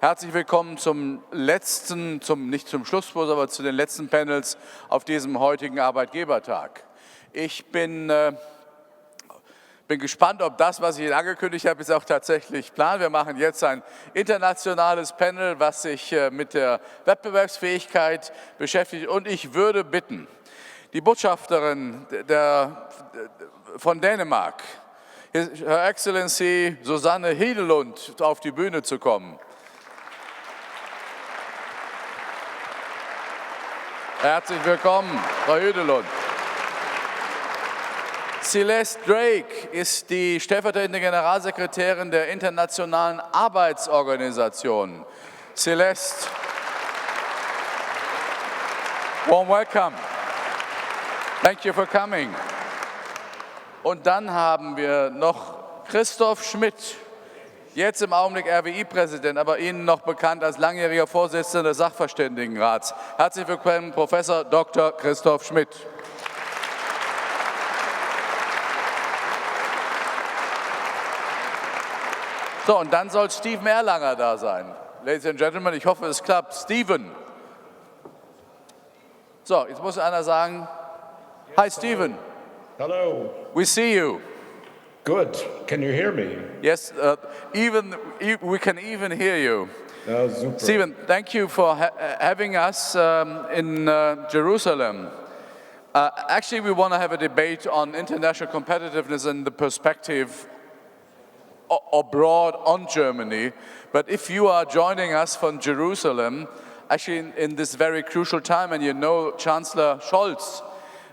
Herzlich willkommen zum letzten, nicht zum Schlusswort, aber zu den letzten Panels auf diesem heutigen Arbeitgebertag. Ich bin gespannt, ob das, was ich Ihnen angekündigt habe, ist auch tatsächlich Plan. Wir machen jetzt ein internationales Panel, was sich mit der Wettbewerbsfähigkeit beschäftigt. Und ich würde bitten, die Botschafterin von Dänemark, Her Excellency Susanne Hyldelund, auf die Bühne zu kommen. Herzlich willkommen, Frau Hyldelund. Celeste Drake ist die stellvertretende Generalsekretärin der Internationalen Arbeitsorganisation. Celeste, warm welcome. Thank you for coming. Und dann haben wir noch Christoph Schmidt, jetzt im Augenblick RWI-Präsident, aber Ihnen noch bekannt als langjähriger Vorsitzender des Sachverständigenrats. Herzlich willkommen, Professor Dr. Christoph Schmidt. So, und dann soll Steffen Erlanger da sein. Ladies and Gentlemen, ich hoffe, es klappt. Steffen. So, jetzt muss einer sagen, hi Steffen. Hello. We see you. Good. Can you hear me? Yes, we can even hear you. Oh, super. Steffen, thank you for having us in Jerusalem. Actually, we want to have a debate on international competitiveness and the perspective abroad on Germany. But if you are joining us from Jerusalem, actually in this very crucial time, and you know Chancellor Scholz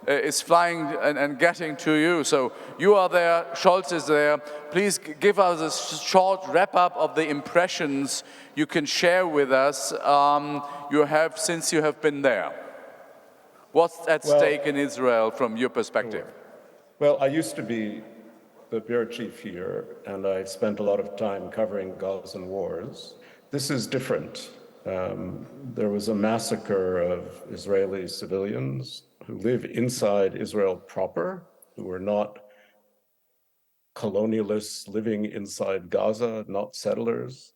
is flying and getting to you. So you are there, Scholz is there. Please give us a short wrap-up of the impressions you can share with us you have since you have been there. What's at stake in Israel from your perspective? Well, I used to be the bureau chief here, and I spent a lot of time covering Gazan wars. This is different. There was a massacre of Israeli civilians who live inside Israel proper, who are not colonialists living inside Gaza, not settlers.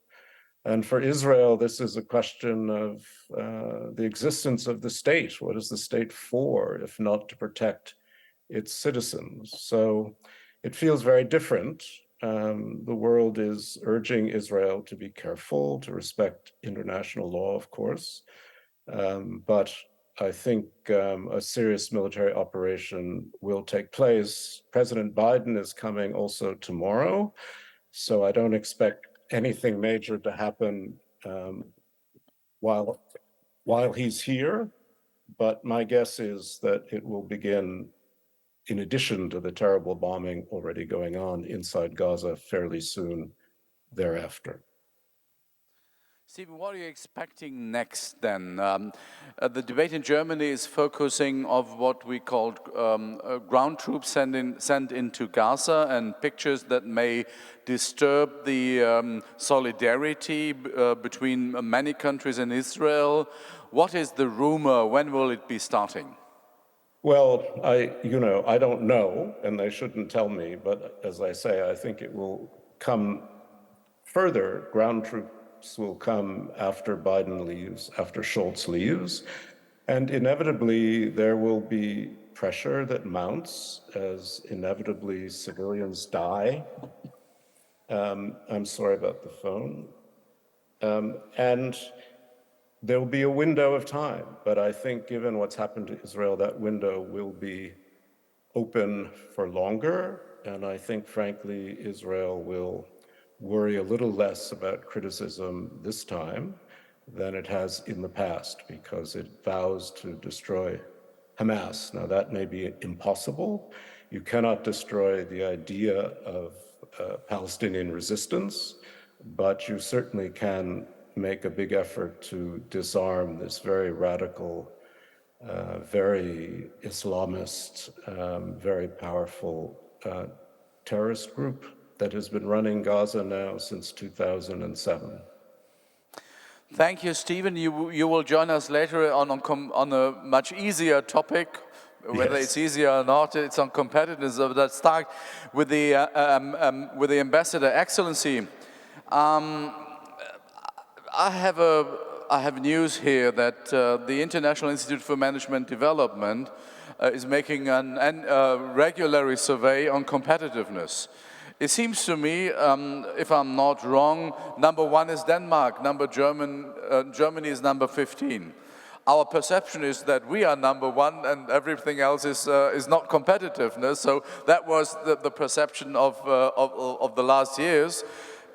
And for Israel, this is a question of the existence of the state. What is the state for, if not to protect its citizens? So it feels very different. The world is urging Israel to be careful, to respect international law, of course. But I think a serious military operation will take place. President Biden is coming also tomorrow, so I don't expect anything major to happen while he's here. But my guess is that it will begin in addition to the terrible bombing already going on inside Gaza fairly soon thereafter. Steffen, what are you expecting next then? The debate in Germany is focusing on what we call ground troops sent into Gaza and pictures that may disturb the solidarity between many countries in Israel. What is the rumor? When will it be starting? Well, I don't know, and they shouldn't tell me, but as I say, I think it will come further. Ground troops will come after Biden leaves, after Scholz leaves, and inevitably there will be pressure that mounts as inevitably civilians die. I'm sorry about the phone. And there will be a window of time, but I think given what's happened to Israel, that window will be open for longer, and I think, frankly, Israel will worry a little less about criticism this time than it has in the past, because it vows to destroy Hamas. Now, that may be impossible. You cannot destroy the idea of Palestinian resistance, but you certainly can make a big effort to disarm this very radical, very Islamist, very powerful terrorist group that has been running Gaza now since 2007. Thank you, Steffen. You will join us later on a much easier topic. Whether it's easier or not, it's on competitiveness. But let's start with the ambassador. Excellency, I have news here that the International Institute for Management Development is making a regular survey on competitiveness. It seems to me, if I'm not wrong, number 1 is Denmark, Germany is number 15. Our perception is that we are number 1 and everything else is not competitiveness. So that was the perception of the last years.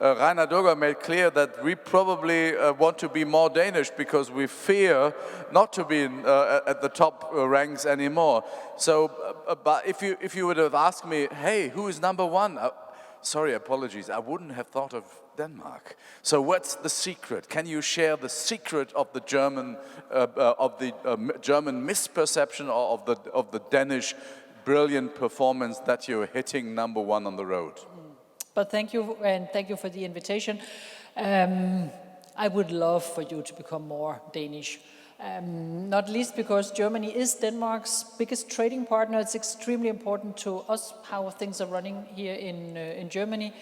Rainer Dugger made clear that we probably want to be more Danish because we fear not to be at the top ranks anymore. So, but if you would have asked me, hey, who is number 1? Sorry, apologies, I wouldn't have thought of Denmark. So what's the secret? Can you share the secret of the German misperception or of the Danish brilliant performance that you're hitting number 1 on the road? But thank you, and thank you for the invitation. I would love for you to become more Danish. Not least because Germany is Denmark's biggest trading partner. It's extremely important to us how things are running here in Germany.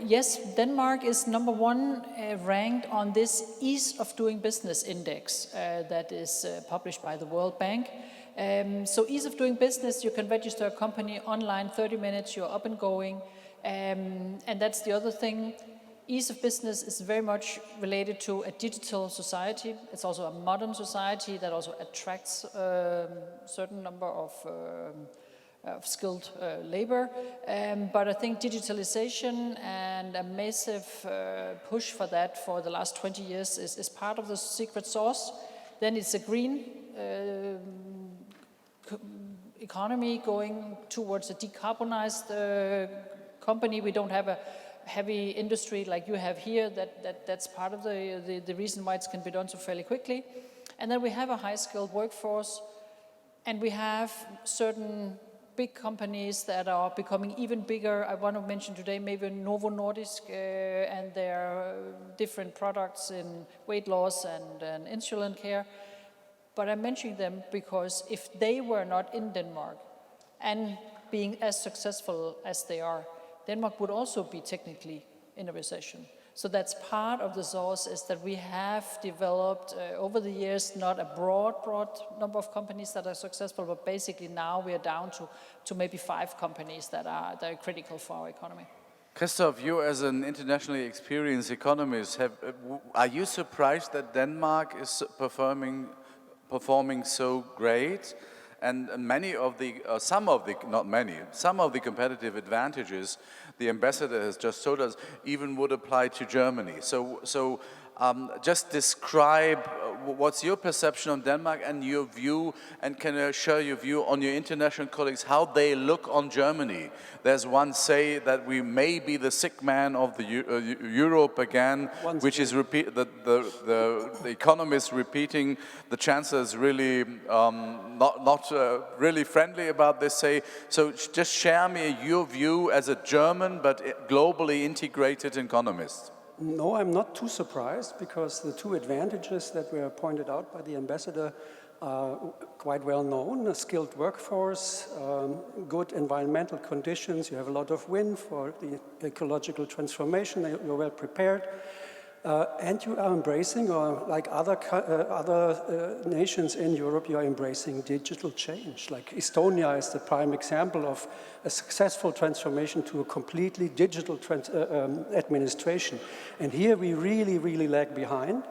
Yes, Denmark is number 1 ranked on this Ease of Doing Business Index that is published by the World Bank. So ease of doing business, you can register a company online, 30 minutes, you're up and going. And that's the other thing. Ease of business is very much related to a digital society. It's also a modern society that also attracts a certain number of skilled labor. But I think digitalization and a massive push for that for the last 20 years is part of the secret sauce. Then it's a green economy going towards a decarbonized company. We don't have a heavy industry like you have here. That's part of the reason why it can be done so fairly quickly. And then we have a high-skilled workforce, and we have certain big companies that are becoming even bigger. I want to mention today maybe Novo Nordisk and their different products in weight loss and insulin care. But I'm mentioning them because if they were not in Denmark and being as successful as they are, Denmark would also be technically in a recession. So that's part of the source, is that we have developed over the years not a broad number of companies that are successful, but basically now we are down to maybe 5 companies that are critical for our economy. Christoph, you as an internationally experienced economist, are you surprised that Denmark is performing so great? And some of the competitive advantages the ambassador has just told us even would apply to Germany. So just describe what's your perception of Denmark and your view, and can you share your view on your international colleagues, how they look on Germany? There's one say that we may be the sick man of the Europe again, which is the economists repeating. The chancellor is really not really friendly about this. So just share me your view as a German but globally integrated economist. No, I'm not too surprised, because the 2 advantages that were pointed out by the ambassador are quite well known: a skilled workforce, good environmental conditions, you have a lot of wind for the ecological transformation, you're well prepared, and you are embracing, or like other nations in Europe, you are embracing digital change. Like Estonia is the prime example of a successful transformation to a completely digital administration. And here we really lag behind.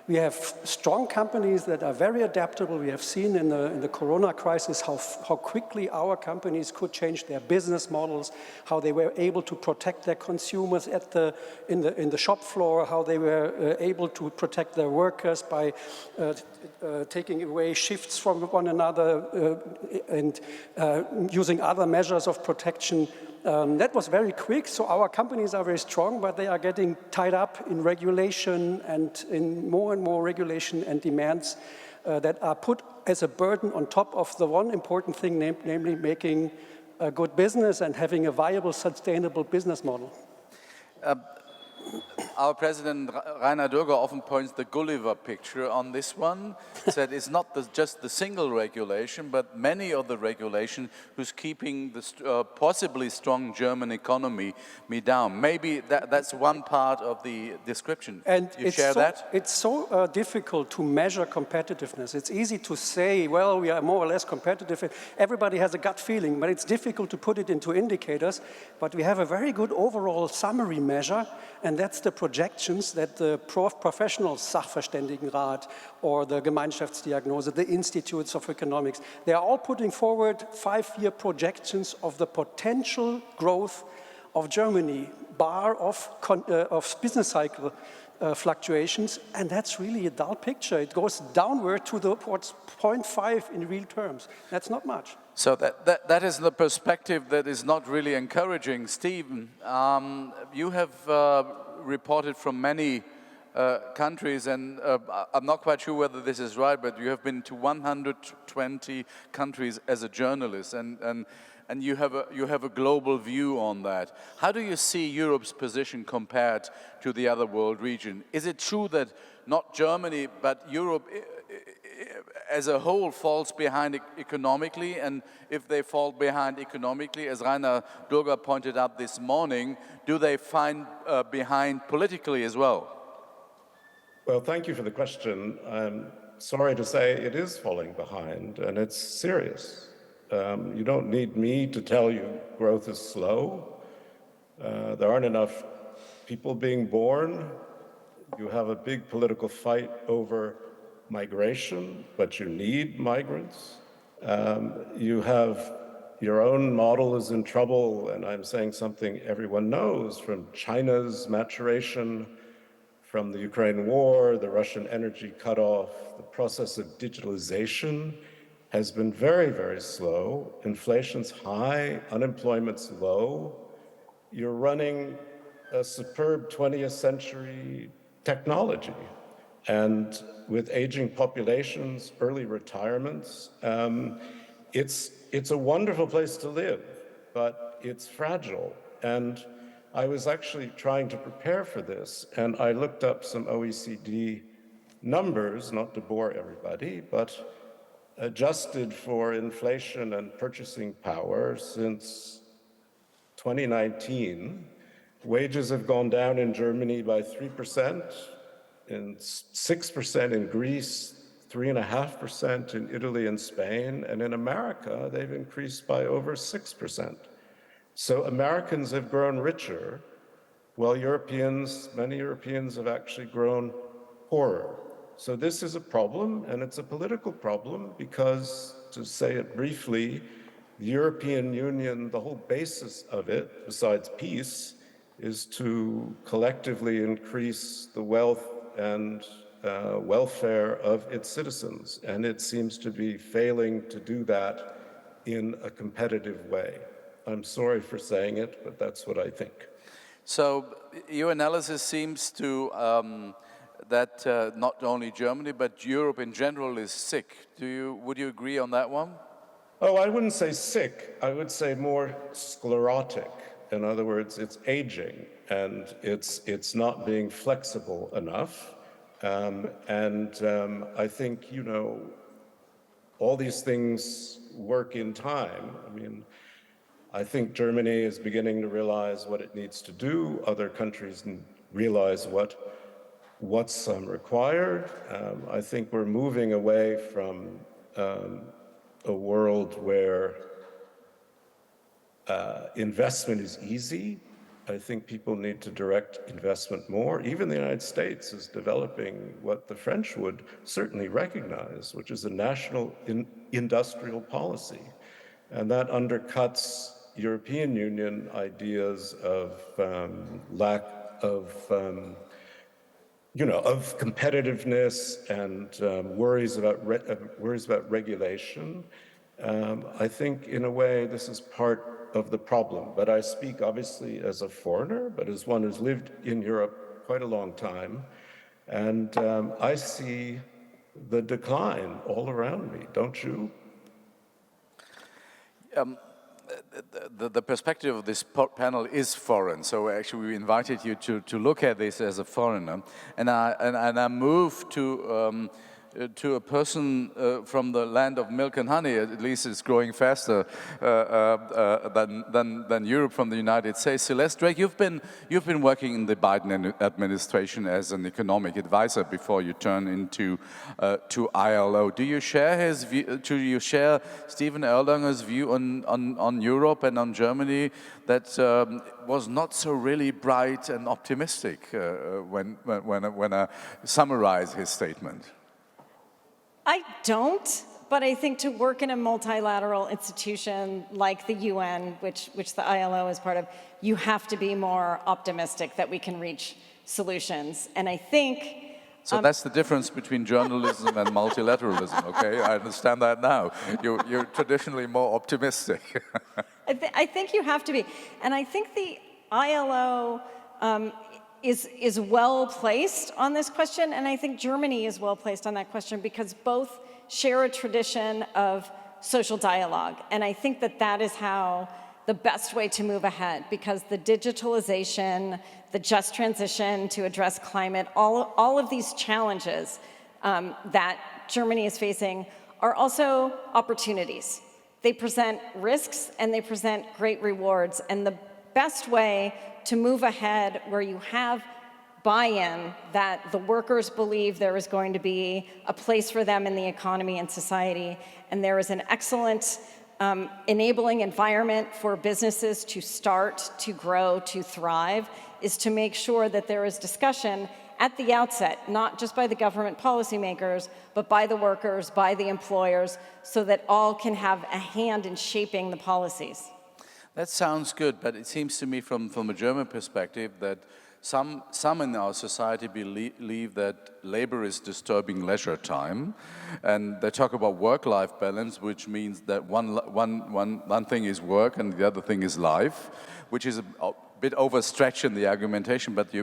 We have strong companies that are very adaptable. We have seen in the Corona crisis how quickly our companies could change their business models, how they were able to protect their consumers in the shop floor, how they were able to protect their workers by taking away shifts from one another and using other measures of protection. That was very quick, so our companies are very strong, but they are getting tied up in regulation and in more and more regulation and demands that are put as a burden on top of the one important thing, namely making a good business and having a viable, sustainable business model. Our president, Rainer Dürger, often points the Gulliver picture on this one, said it's not just the single regulation, but many of the regulation who's keeping the possibly strong German economy down. Maybe that's one part of the description. And you share that? It's so difficult to measure competitiveness. It's easy to say, well, we are more or less competitive. Everybody has a gut feeling, but it's difficult to put it into indicators. But we have a very good overall summary measure, and that's the projections that the Professional Sachverständigenrat or the Gemeinschaftsdiagnose, the Institutes of Economics, they are all putting forward 5-year projections of the potential growth of Germany, bar of business cycle fluctuations, and that's really a dull picture. It goes downward towards 0.5 in real terms. That's not much. So that is the perspective that is not really encouraging. Steven, you have reported from many countries, and I'm not quite sure whether this is right, but you have been to 120 countries as a journalist, and you have a global view on that. How do you see Europe's position compared to the other world region? Is it true that not Germany, but Europe as a whole falls behind economically, and if they fall behind economically, as Rainer Dürger pointed out this morning, do they find behind politically as well? Well, thank you for the question. I'm sorry to say it is falling behind, and it's serious. You don't need me to tell you growth is slow. There aren't enough people being born. You have a big political fight over migration, but you need migrants. You have your own model is in trouble, and I'm saying something everyone knows, from China's maturation, from the Ukraine war, the Russian energy cutoff, the process of digitalization has been very, very slow. Inflation's high, unemployment's low. You're running a superb 20th century technology. And with aging populations, early retirements, it's a wonderful place to live, but it's fragile. And I was actually trying to prepare for this, and I looked up some OECD numbers, not to bore everybody, but adjusted for inflation and purchasing power since 2019, wages have gone down in Germany by 3%, and 6% in Greece, 3.5% in Italy and Spain, and in America, they've increased by over 6%. So Americans have grown richer, while many Europeans have actually grown poorer. So this is a problem, and it's a political problem because, to say it briefly, the European Union, the whole basis of it, besides peace, is to collectively increase the wealth and welfare of its citizens. And it seems to be failing to do that in a competitive way. I'm sorry for saying it, but that's what I think. So your analysis seems to that not only Germany, but Europe in general is sick. Would you agree on that one? Oh, I wouldn't say sick. I would say more sclerotic. In other words, it's aging, and it's not being flexible enough. I think, all these things work in time. I mean, I think Germany is beginning to realize what it needs to do. Other countries realize what's required. I think we're moving away from a world where investment is easy. I think people need to direct investment more. Even the United States is developing what the French would certainly recognize, which is a national industrial policy. And that undercuts European Union ideas of lack of, of competitiveness and worries about regulation. I think, in a way, this is part of the problem. But I speak, obviously, as a foreigner, but as one who's lived in Europe quite a long time. And I see the decline all around me, don't you? the perspective of this panel is foreign, so actually we invited you to look at this as a foreigner, and I moved to a person from the land of milk and honey. At least it's growing faster than Europe from the United States. Celeste Drake, you've been working in the Biden administration as an economic advisor before you turn into to ILO. Do you share his view? Do you share Stephen Erlanger's view on Europe and on Germany that was not so really bright and optimistic when I summarize his statement? I don't, but I think to work in a multilateral institution like the UN, which the ILO is part of, you have to be more optimistic that we can reach solutions. And I think... So that's the difference between journalism and multilateralism, okay? I understand that now. You're traditionally more optimistic. I think you have to be. And I think the ILO is well placed on this question, and I think Germany is well placed on that question because both share a tradition of social dialogue. And I think that is how the best way to move ahead, because the digitalization, the just transition to address climate, all of these challenges that Germany is facing are also opportunities. They present risks and they present great rewards, and the best way to move ahead where you have buy-in that the workers believe there is going to be a place for them in the economy and society, and there is an excellent enabling environment for businesses to start, to grow, to thrive, is to make sure that there is discussion at the outset, not just by the government policymakers, but by the workers, by the employers, so that all can have a hand in shaping the policies. That sounds good, but it seems to me from a German perspective that some in our society believe that labor is disturbing leisure time, and they talk about work-life balance, which means that one thing is work and the other thing is life, which is a bit overstretched in the argumentation, but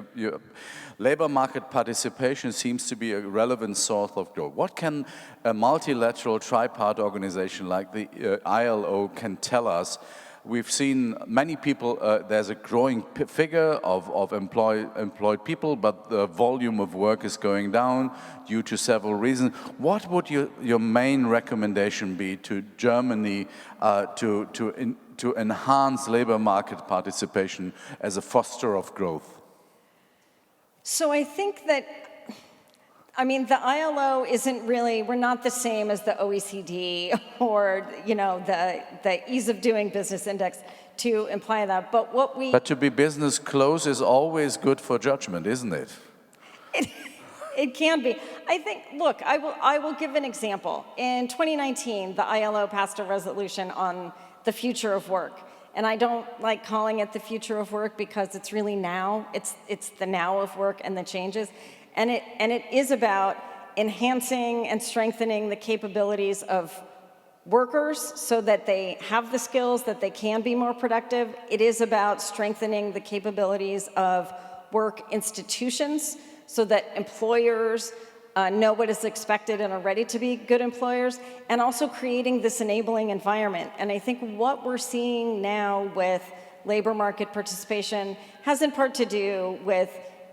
labor market participation seems to be a relevant source of growth. What can a multilateral tripart organization like the ILO can tell us? We've seen many people, there's a growing figure of employed people, but the volume of work is going down due to several reasons. What would your main recommendation be to Germany to enhance labor market participation as a foster of growth? So I think that, the ILO isn't really, we're not the same as the OECD or, the ease of doing business index to imply that. But to be business close is always good for judgment, isn't it? It can be. I think, look, I will give an example. In 2019, the ILO passed a resolution on the future of work. And I don't like calling it the future of work because it's really now. It's the now of work and the changes. And it is about enhancing and strengthening the capabilities of workers so that they have the skills, that they can be more productive. It is about strengthening the capabilities of work institutions so that employers know what is expected and are ready to be good employers, and also creating this enabling environment. And I think what we're seeing now with labor market participation has in part to do with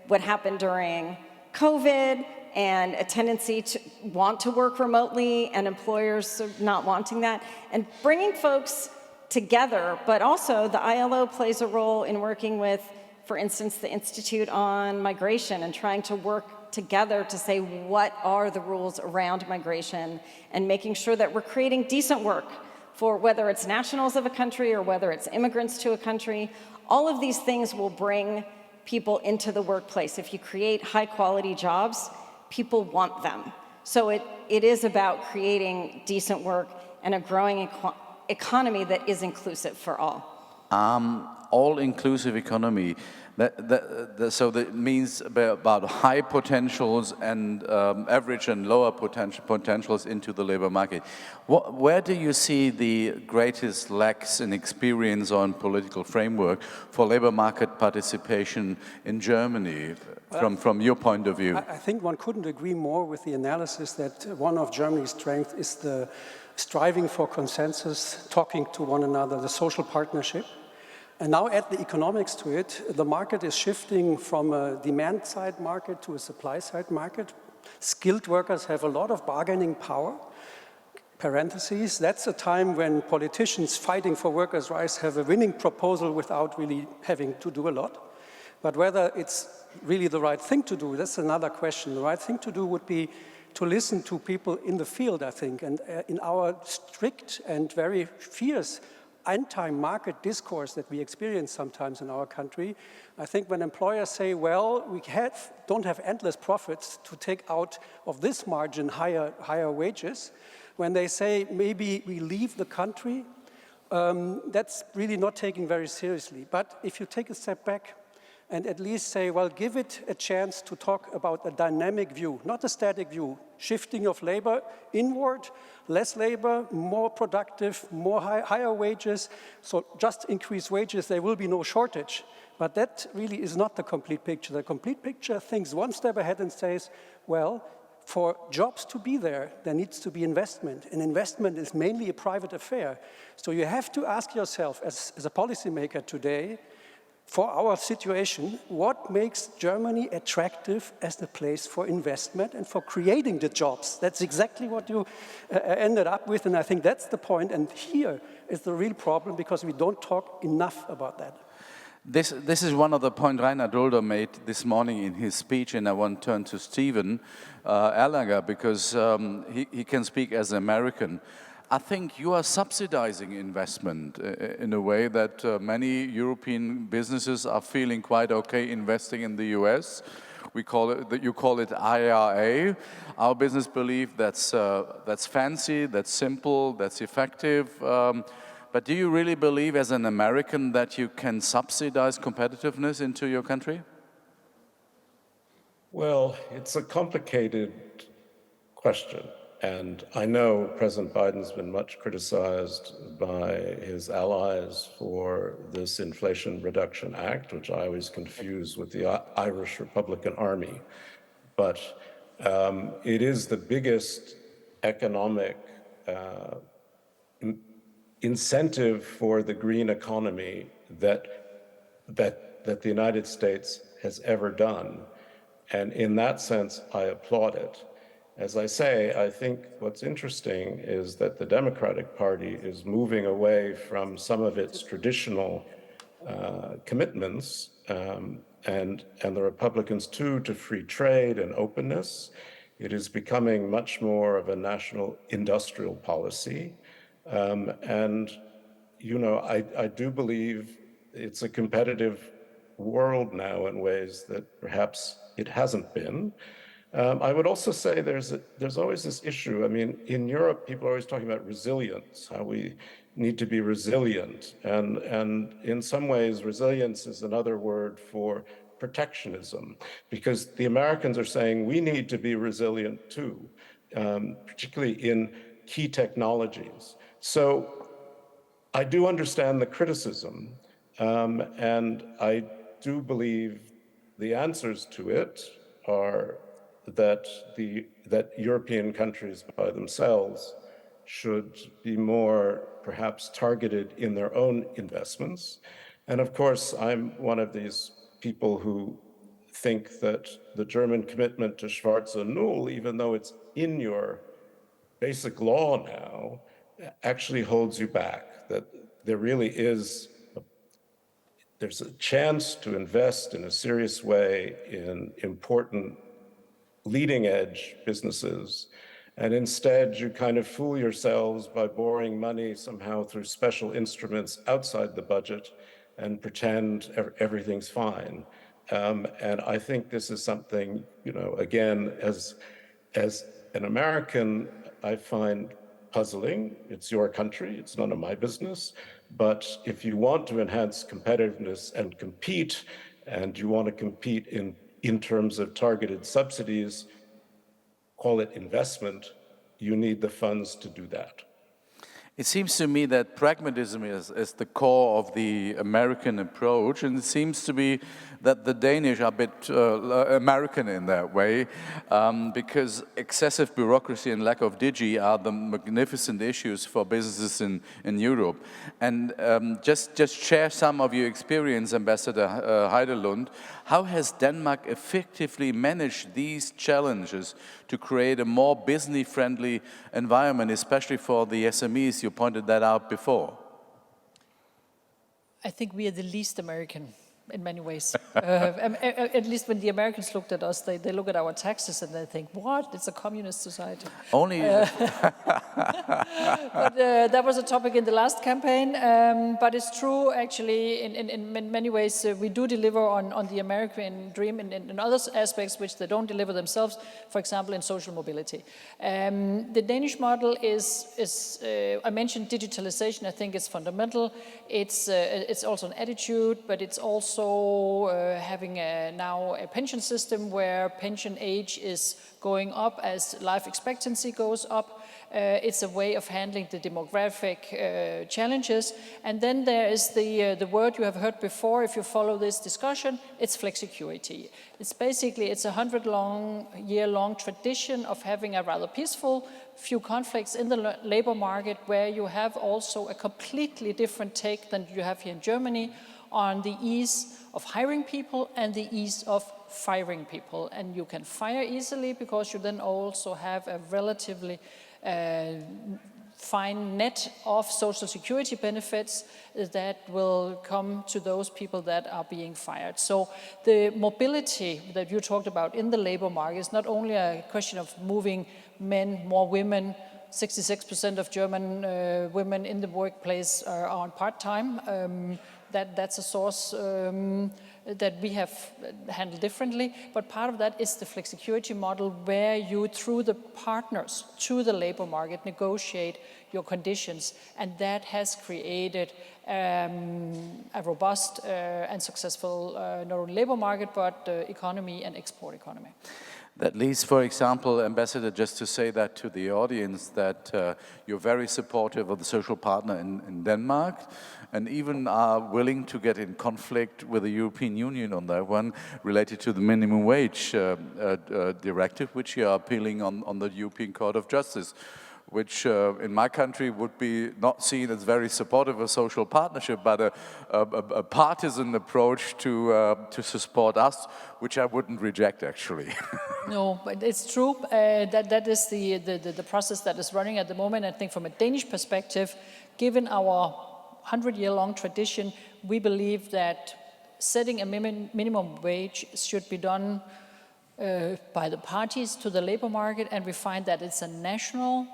what happened during COVID and a tendency to want to work remotely and employers not wanting that, and bringing folks together. But also the ILO plays a role in working with, for instance, the Institute on Migration, and trying to work together to say what are the rules around migration and making sure that we're creating decent work for whether it's nationals of a country or whether it's immigrants to a country. All of these things will bring people into the workplace. If you create high quality jobs, people want them. So it is about creating decent work and a growing economy that is inclusive for all. All-inclusive economy. So that means about high potentials and average and lower potentials into the labor market. Where do you see the greatest lacks in experience on political framework for labor market participation in Germany, from your point of view? I think one couldn't agree more with the analysis that one of Germany's strengths is the striving for consensus, talking to one another, the social partnership. And now add the economics to it. The market is shifting from a demand-side market to a supply-side market. Skilled workers have a lot of bargaining power. Parentheses, that's a time when politicians fighting for workers' rights have a winning proposal without really having to do a lot. But whether it's really the right thing to do, that's another question. The right thing to do would be to listen to people in the field, I think. And in our strict and very fierce anti-market discourse that we experience sometimes in our country, I think when employers say, well, we don't have endless profits to take out of this margin higher wages, when they say maybe we leave the country, that's really not taken very seriously. But if you take a step back and at least say, well, give it a chance to talk about a dynamic view, not a static view, shifting of labor inward, less labor, more productive, higher wages, so just increase wages, there will be no shortage. But that really is not the complete picture. The complete picture thinks one step ahead and says, well, for jobs to be there needs to be investment. And investment is mainly a private affair. So you have to ask yourself, as a policymaker today, for our situation, what makes Germany attractive as the place for investment and for creating the jobs? That's exactly what you ended up with, and I think that's the point. And here is the real problem, because we don't talk enough about that. This is one of the points Reinhard Rulder made this morning in his speech, and I want to turn to Steffen Erlanger, because he can speak as an American. I think you are subsidizing investment in a way that many European businesses are feeling quite okay investing in the US. You call it IRA. Our business believe that's fancy, that's simple, that's effective. But do you really believe as an American that you can subsidize competitiveness into your country? Well, it's a complicated question. And I know President Biden's been much criticized by his allies for this Inflation Reduction Act, which I always confuse with the Irish Republican Army. But it is the biggest economic incentive for the green economy that the United States has ever done. And in that sense, I applaud it. As I say, I think what's interesting is that the Democratic Party is moving away from some of its traditional commitments, and the Republicans too, to free trade and openness. It is becoming much more of a national industrial policy. And, you know, I do believe it's a competitive world now in ways that perhaps it hasn't been. I would also say there's always this issue. I mean, in Europe, people are always talking about resilience, how we need to be resilient. And in some ways, resilience is another word for protectionism, because the Americans are saying we need to be resilient too, particularly in key technologies. So I do understand the criticism, and I do believe the answers to it are that European countries by themselves should be more perhaps targeted in their own investments. And of course, I'm one of these people who think that the German commitment to Schwarze Null, even though it's in your basic law now, actually holds you back, that there really is there's a chance to invest in a serious way in important leading edge businesses. And instead, you kind of fool yourselves by borrowing money somehow through special instruments outside the budget and pretend everything's fine. And I think this is something, you know, again, as an American, I find puzzling. It's your country, it's none of my business. But if you want to enhance competitiveness and compete, and you want to compete in terms of targeted subsidies, call it investment, you need the funds to do that. It seems to me that pragmatism is the core of the American approach, and it seems to be that the Danish are a bit American in that way, because excessive bureaucracy and lack of digi are the magnificent issues for businesses in Europe. And just share some of your experience, Ambassador Hyldelund. How has Denmark effectively managed these challenges to create a more business-friendly environment, especially for the SMEs? You pointed that out before. I think we are the least American in many ways. At least when the Americans looked at us, they look at our taxes and they think, what? It's a communist society. Only... But that was a topic in the last campaign. But it's true, actually, in many ways, we do deliver on the American dream in other aspects which they don't deliver themselves, for example, in social mobility. The Danish model is I mentioned digitalization. I think it's fundamental. It's also an attitude, but it's also having now a pension system where pension age is going up as life expectancy goes up. It's a way of handling the demographic challenges. And then there is the word you have heard before, if you follow this discussion, it's flexicurity. It's basically, it's a 100-year-long tradition of having a rather peaceful few conflicts in the labor market where you have also a completely different take than you have here in Germany on the ease of hiring people and the ease of firing people. And you can fire easily because you then also have a relatively fine net of social security benefits that will come to those people that are being fired. So the mobility that you talked about in the labor market is not only a question of moving men, more women. 66% of German women in the workplace are on part-time. That's a source that we have handled differently, but part of that is the flexicurity model where you, through the partners to the labor market, negotiate your conditions, and that has created a robust and successful not only labor market, but economy and export economy. That leads, for example, Ambassador, just to say that to the audience, that you're very supportive of the social partner in Denmark, and even are willing to get in conflict with the European Union on that one, related to the minimum wage directive, which you are appealing on the European Court of Justice, which in my country would be not seen as very supportive of social partnership, but a partisan approach to support us, which I wouldn't reject, actually. No, but it's true. That is the process that is running at the moment. I think from a Danish perspective, given our 100-year-long tradition, we believe that setting a minimum wage should be done by the parties to the labor market, and we find that it's a national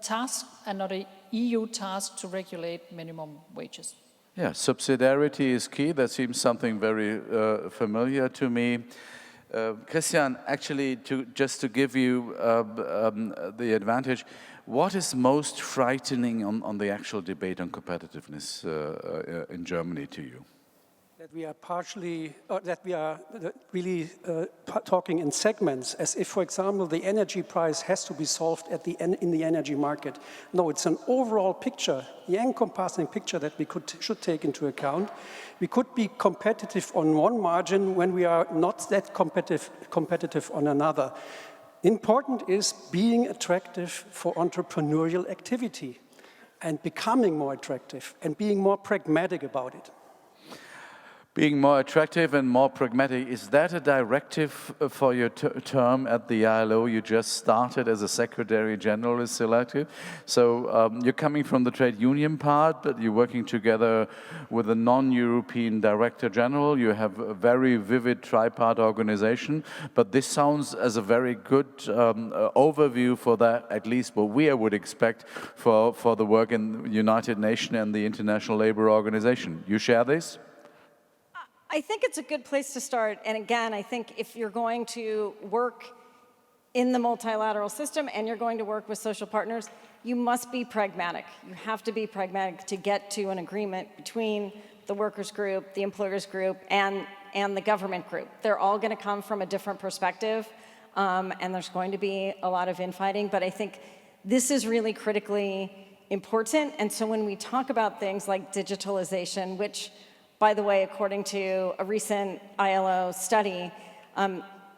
task and not an EU task to regulate minimum wages. Yeah, subsidiarity is key. That seems something very familiar to me. Christian, actually, just to give you the advantage, what is most frightening on the actual debate on competitiveness in Germany to you? That we are really talking in segments, as if, for example, the energy price has to be solved in the energy market. No, it's an overall picture, the encompassing picture that we should take into account. We could be competitive on one margin when we are not that competitive on another. Important is being attractive for entrepreneurial activity and becoming more attractive and being more pragmatic about it. Being more attractive and more pragmatic, is that a directive for your term at the ILO? You just started as a Secretary General is selected. So you're coming from the trade union part, but you're working together with a non-European Director General. You have a very vivid tripart organization, but this sounds as a very good overview for that, at least what we would expect for the work in the United Nations and the International Labour Organization. You share this? I think it's a good place to start. And again, I think if you're going to work in the multilateral system and you're going to work with social partners, you must be pragmatic. You have to be pragmatic to get to an agreement between the workers group, the employers group, and the government group. They're all going to come from a different perspective, and there's going to be a lot of infighting. But I think this is really critically important. And so when we talk about things like digitalization, which, by the way, according to a recent ILO study,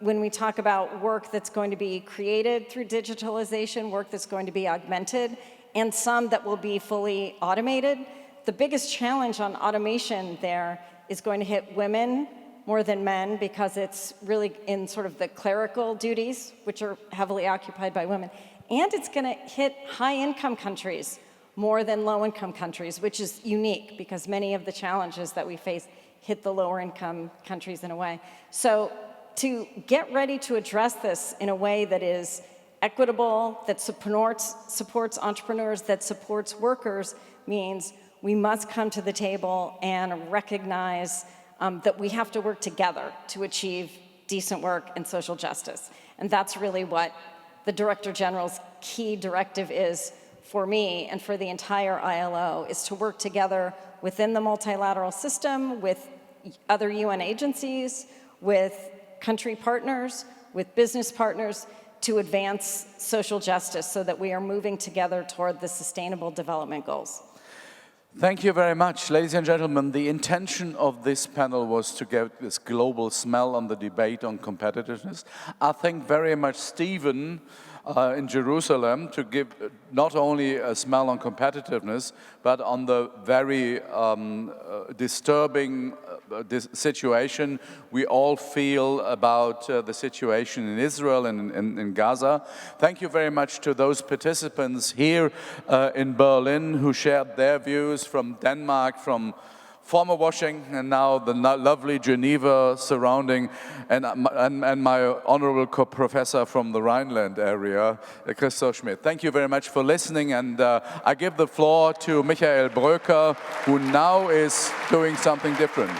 when we talk about work that's going to be created through digitalization, work that's going to be augmented, and some that will be fully automated, the biggest challenge on automation there is going to hit women more than men because it's really in sort of the clerical duties, which are heavily occupied by women. And it's going to hit high-income countries more than low-income countries, which is unique because many of the challenges that we face hit the lower-income countries in a way. So to get ready to address this in a way that is equitable, that supports entrepreneurs, that supports workers, means we must come to the table and recognize that we have to work together to achieve decent work and social justice. And that's really what the Director General's key directive is for me and for the entire ILO, is to work together within the multilateral system, with other UN agencies, with country partners, with business partners, to advance social justice so that we are moving together toward the Sustainable Development Goals. Thank you very much. Ladies and gentlemen, the intention of this panel was to get this global smell on the debate on competitiveness. I think very much Steffen in Jerusalem to give not only a smell on competitiveness, but on the very disturbing situation we all feel about the situation in Israel and in Gaza. Thank you very much to those participants here in Berlin who shared their views from Denmark, from former Washington and now the lovely Geneva surrounding, and my honorable co-professor from the Rhineland area, Christoph Schmidt. Thank you very much for listening, and I give the floor to Michael Bröker, who now is doing something different.